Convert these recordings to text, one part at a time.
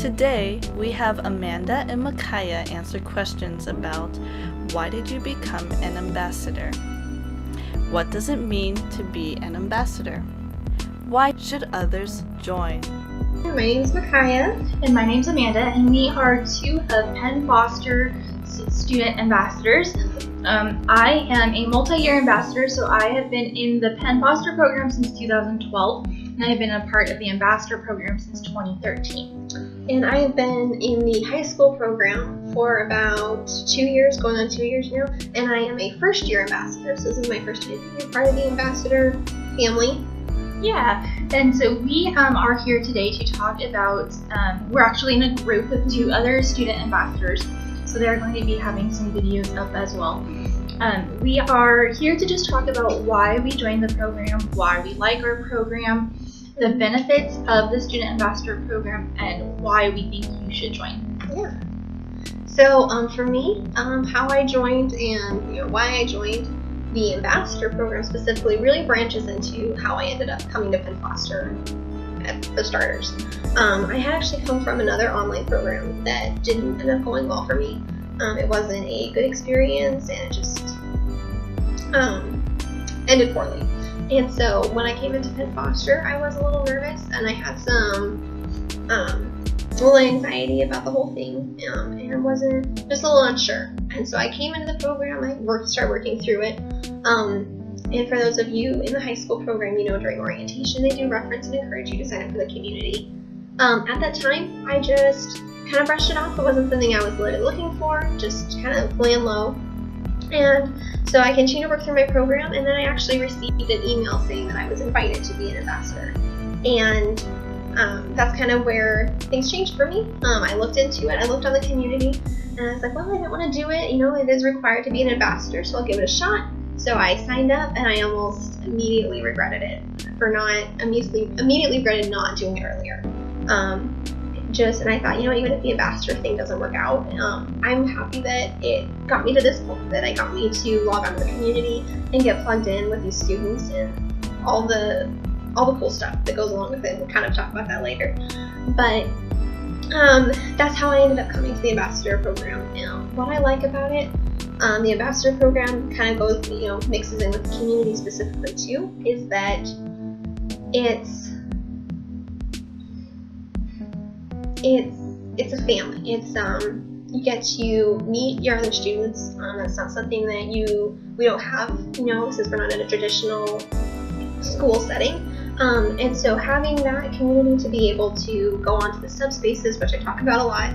Today, we have Amanda and Micaiah answer questions about why did you become an ambassador? What does it mean to be an ambassador? Why should others join? My name's Micaiah. And my name's Amanda, and we are two of Penn Foster student ambassadors. I am a multi-year ambassador, so I have been in the Penn Foster program since 2012, and I've been a part of the ambassador program since 2013. And I have been in the high school program for about 2 years, going on 2 years now, and I am a first-year ambassador, so this is my first time being part of the ambassador family. Yeah, and so we are here today to talk about, we're actually in a group with two other student ambassadors, so they're going to be having some videos up as well. We are here to just talk about why we joined the program, why we like our program, the benefits of the student ambassador program, and why we think you should join. Yeah. So for me, how I joined and why I joined the ambassador program specifically really branches into how I ended up coming to Penn Foster at the starters. I had actually come from another online program that didn't end up going well for me. It wasn't a good experience, and it just ended poorly. And so when I came into Penn Foster, I was a little nervous, and I had some little anxiety about the whole thing, and wasn't just a little unsure. And so I came into the program, I started working through it. And for those of you in the high school program, during orientation, they do reference and encourage you to sign up for the community. At that time, I just kind of brushed it off. It wasn't something I was really looking for, just kind of laying low. And so I continued to work through my program, and then I actually received an email saying that I was invited to be an ambassador. And that's kind of where things changed for me. I looked into it, I looked on the community, and I was like, well, I don't want to do it. It is required to be an ambassador, so I'll give it a shot. So I signed up, and I almost immediately regretted it immediately regretted not doing it earlier. And I thought, even if the ambassador thing doesn't work out, I'm happy that it got me to this point, that it got me to log on to the community and get plugged in with these students and all the cool stuff that goes along with it. We'll kind of talk about that later. But that's how I ended up coming to the ambassador program. What I like about it, the ambassador program kind of goes, mixes in with the community specifically too, is that it's a family. You get to meet your other students. That's not something that we don't have, since we're not in a traditional school setting. And so having that community to be able to go onto the subspaces, which I talk about a lot.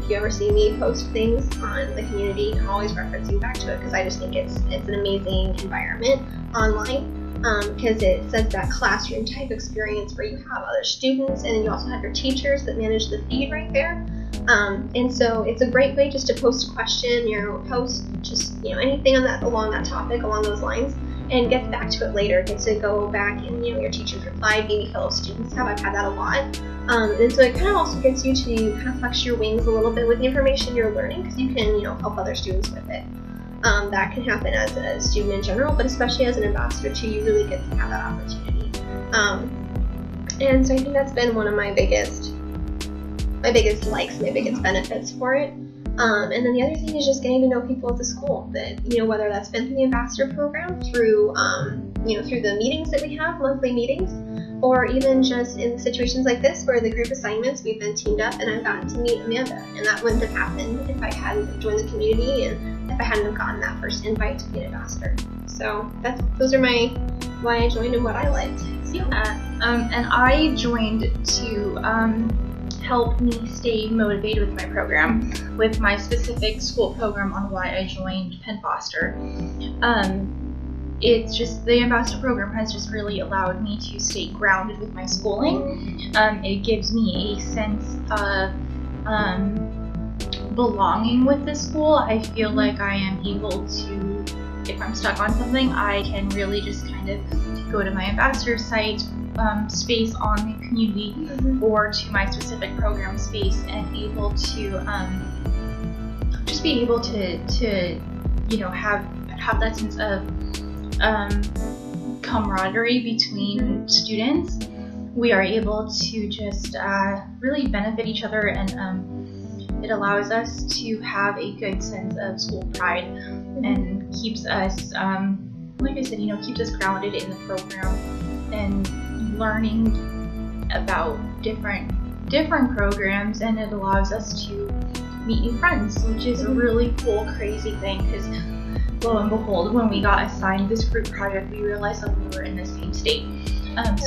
If you ever see me post things on the community, I'm always referencing back to it because I just think it's an amazing environment online. Because it sets that classroom type experience where you have other students, and then you also have your teachers that manage the feed right there. And so it's a great way just to post a question, post just anything along that topic, along those lines, and get back to it later. Get to go back and your teachers replied, maybe fellow students have. I've had that a lot. And so it kind of also gets you to kind of flex your wings a little bit with the information you're learning, because you can help other students with it. That can happen as a student in general, but especially as an ambassador too, you really get to have that opportunity. And so I think that's been one of my biggest likes, my biggest benefits for it. And then the other thing is just getting to know people at the school. That whether that's been through the ambassador program, through through the meetings that we have, monthly meetings, or even just in situations like this where the group assignments, we've been teamed up and I've gotten to meet Amanda, and that wouldn't have happened if I hadn't joined the community and if I hadn't gotten that first invite to be an ambassador. So those are why I joined and what I liked. Yeah, and I joined to help me stay motivated with my program, with my specific school program on why I joined Penn Foster. It's just the ambassador program has just really allowed me to stay grounded with my schooling. It gives me a sense of belonging with the school. I feel like I am able to, if I'm stuck on something, I can really just kind of go to my ambassador site space on the community, or to my specific program space, and able to just be able to have that sense of camaraderie between students, we are able to just really benefit each other, and it allows us to have a good sense of school pride, and keeps us, like I said, keeps us grounded in the program and learning about different programs, and it allows us to meet new friends, which is a really cool, crazy thing, because lo and behold, when we got assigned this group project, we realized that we were in the same state.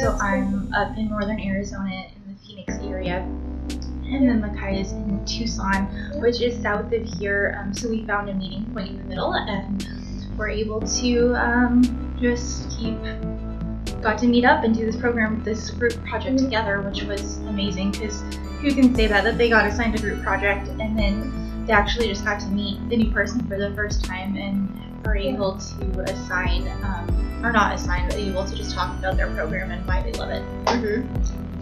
So I'm up in northern Arizona in the Phoenix area, and then Micaiah's in Tucson, which is south of here. So we found a meeting point in the middle, and we're able to got to meet up and do this group project together, which was amazing, because who can say that they got assigned a group project and then they actually just got to meet the new person for the first time and are able to assign, or not assign, but able to just talk about their program and why they love it.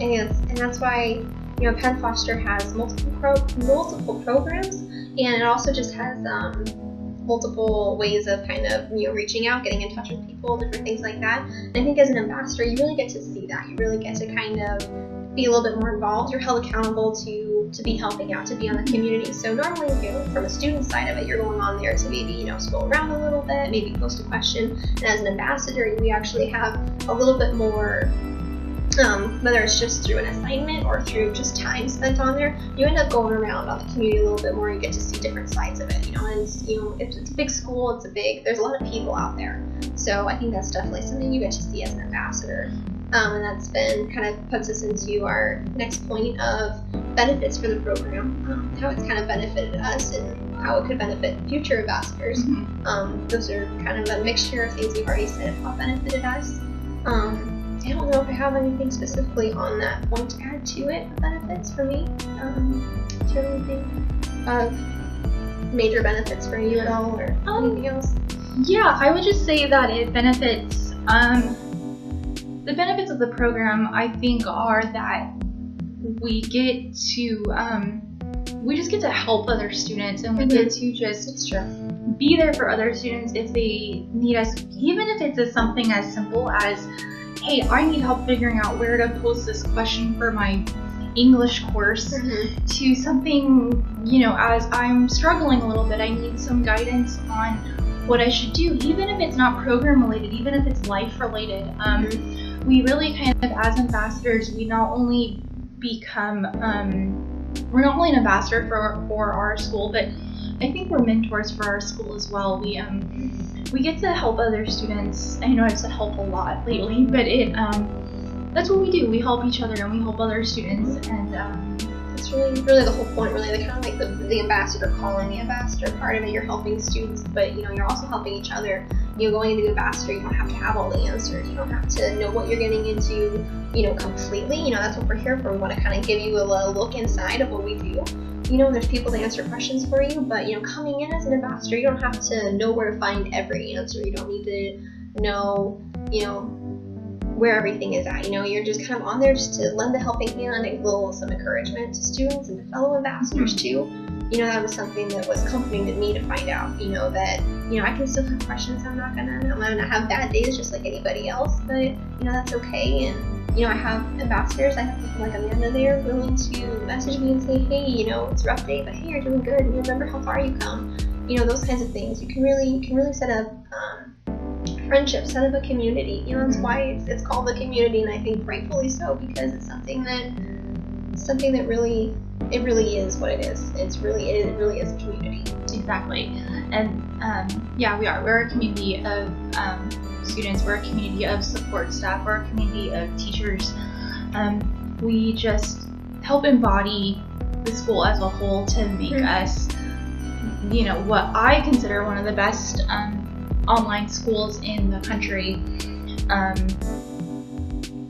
And that's why Penn Foster has multiple programs, and it also just has multiple ways of kind of reaching out, getting in touch with people, different things like that. And I think as an ambassador, you really get to see that. You really get to kind of be a little bit more involved. You're held accountable to be helping out, to be on the community. So normally, from a student side of it, you're going on there to maybe scroll around a little bit, maybe post a question. And as an ambassador, we actually have a little bit more. Whether it's just through an assignment or through just time spent on there, you end up going around on the community a little bit more. You get to see different sides of it. And it's a big school. There's a lot of people out there. So I think that's definitely something you get to see as an ambassador. And that's been kind of puts us into our next point of benefits for the program, how it's kind of benefited us and how it could benefit future ambassadors. Those are kind of a mixture of things we've already said how it benefited us. I don't know if I have anything specifically on that point to add to it, benefits for me. Do you have anything of major benefits for you at all, or anything else? Yeah, I would just say that it benefits, the benefits of the program, I think, are that we get to, we just get to help other students, and we get to just be there for other students if they need us, even if it's something as simple as, hey, I need help figuring out where to post this question for my English course, to something, as I'm struggling a little bit, I need some guidance on what I should do, even if it's not program related, even if it's life related. We really kind of, as ambassadors, we not only become, we're not only an ambassador for our school, but I think we're mentors for our school as well. We get to help other students. I know I've said help a lot lately, but that's what we do. We help each other and we help other students, and that's really the whole point. Really, the kind of like the ambassador calling, the ambassador part of it. You're helping students, but you're also helping each other. Going into the ambassador, you don't have to have all the answers. You don't have to know what you're getting into, completely. That's what we're here for. We want to kind of give you a little look inside of what we do. There's people to answer questions for you, but coming in as an ambassador, you don't have to know where to find every answer. You don't need to know, where everything is at. You're just kind of on there just to lend a helping hand and some encouragement to students and to fellow ambassadors too. That was something that was comforting to me to find out, that, I can still have questions. I'm gonna have bad days just like anybody else, but, that's okay. And, I have ambassadors. I have people like Amanda there willing to message me and say, hey, it's a rough day, but hey, you're doing good. Remember how far you come. Those kinds of things. You can really set up friendship, set up a community. That's why it's called the community, and I think rightfully so, because it's something that really is what it is. It really is a community. Exactly. And we're a community of students, we're a community of support staff, we're a community of teachers. We just help embody the school as a whole to make us, what I consider one of the best online schools in the country.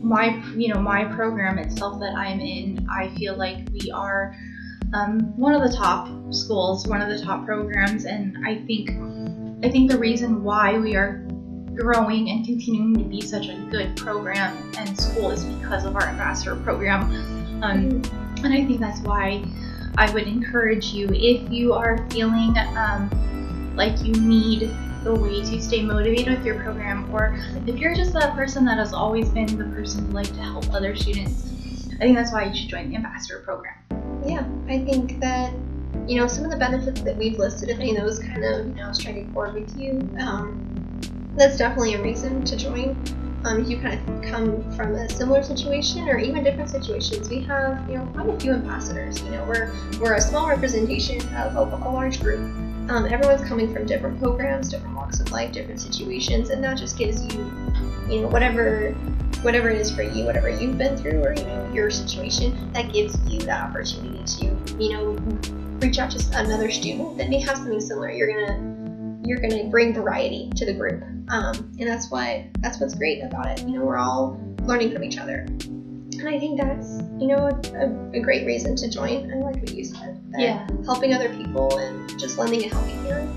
My program itself that I'm in, I feel like we are one of the top schools, one of the top programs, and I think the reason why we are growing and continuing to be such a good program and school is because of our ambassador program. And I think that's why I would encourage you, if you are feeling like you need the way to stay motivated with your program, or if you're just that person that has always been the person who like to help other students, I think that's why you should join the ambassador program. Yeah, I think that, some of the benefits that we've listed, if any of those kind of, strike a chord with you, that's definitely a reason to join. If you kind of come from a similar situation or even different situations, we have, quite a few ambassadors. We're a small representation of a large group. Everyone's coming from different programs, different walks of life, different situations, and that just gives you, whatever it is for you, whatever you've been through, or your situation, that gives you that opportunity to, reach out to another student that may have something similar. You're gonna bring variety to the group, and that's what's great about it. We're all learning from each other, and I think that's a great reason to join. I like what you said. Helping other people and just lending a helping hand.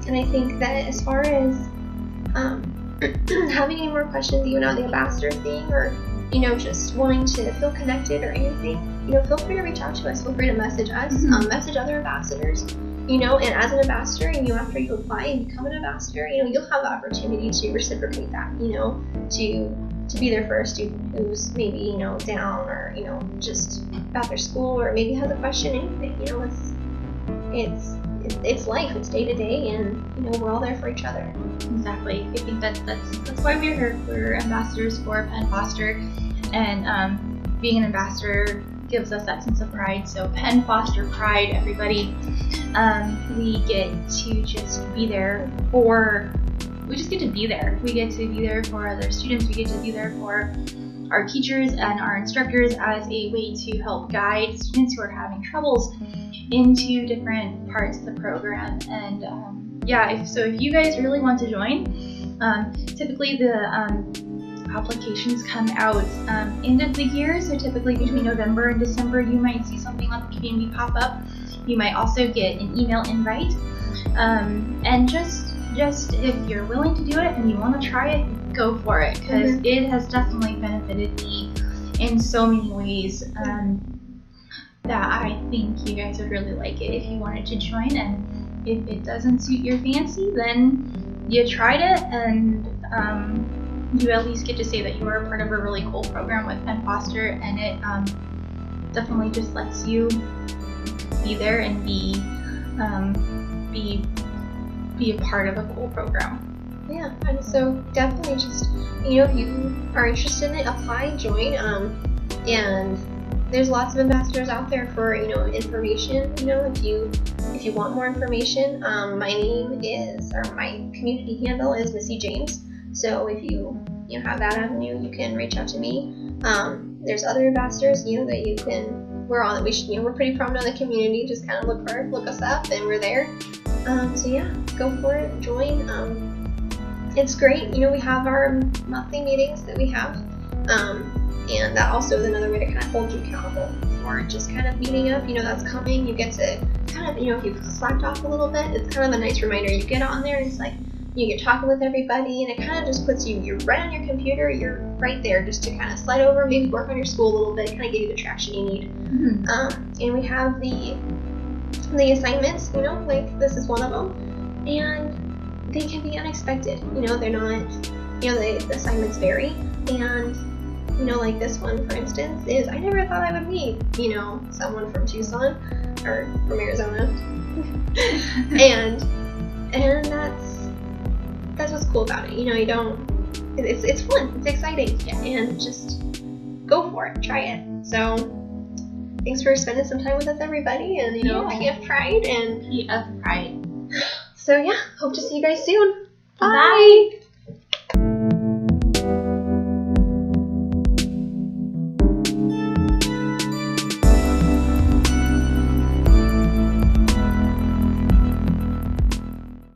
And I think that as far as having any more questions even on the ambassador thing, or just wanting to feel connected or anything, feel free to reach out to us. Feel free to message us, message other ambassadors. And as an ambassador, after you apply and become an ambassador, you'll have the opportunity to reciprocate that, to be there for a student who's maybe, down, or, just about their school, or maybe has a question, anything. It's life, it's day to day, and, we're all there for each other. Exactly. I think that's why we're here. We're ambassadors for Penn Foster, and being an ambassador gives us that sense of pride. So Penn Foster Pride, everybody. We get to just be there we just get to be there. We get to be there for other students. We get to be there for our teachers and our instructors as a way to help guide students who are having troubles into different parts of the program. And if you guys really want to join, typically the applications come out end of the year, so typically between November and December you might see something on the community pop up. You might also get an email invite, and just if you're willing to do it and you want to try it, go for it, because it has definitely benefited me in so many ways that I think you guys would really like it if you wanted to join. And if it doesn't suit your fancy, then you tried it, and you at least get to say that you are a part of a really cool program with Penn Foster, and it definitely just lets you be there and be a part of a cool program. Yeah, and so definitely just, if you are interested in it, apply, join, and there's lots of ambassadors out there for, information. If you want more information, my name is, or my community handle is Missy James. So if you have that avenue, you can reach out to me. There's other ambassadors, that you can. We're pretty prominent in the community. Just kind of look us up, and we're there. So yeah, go for it, join. It's great. We have our monthly meetings that we have, and that also is another way to kind of hold you accountable for just kind of meeting up. That's coming. You get to kind of, if you've slacked off a little bit, it's kind of a nice reminder. You get on there, and it's like you're talking with everybody, and it kind of just puts you're right on your computer. You're right there just to kind of slide over, maybe work on your school a little bit, kind of give you the traction you need. And we have the assignments, like this is one of them, and they can be unexpected. They're not, the assignments vary, and like this one, for instance, is I never thought I would meet, someone from Tucson or from Arizona, and that's what's cool about it. It's fun, it's exciting, and just go for it, try it. So thanks for spending some time with us, everybody, and PF Pride, and PF Pride. So yeah, hope to see you guys soon. Bye.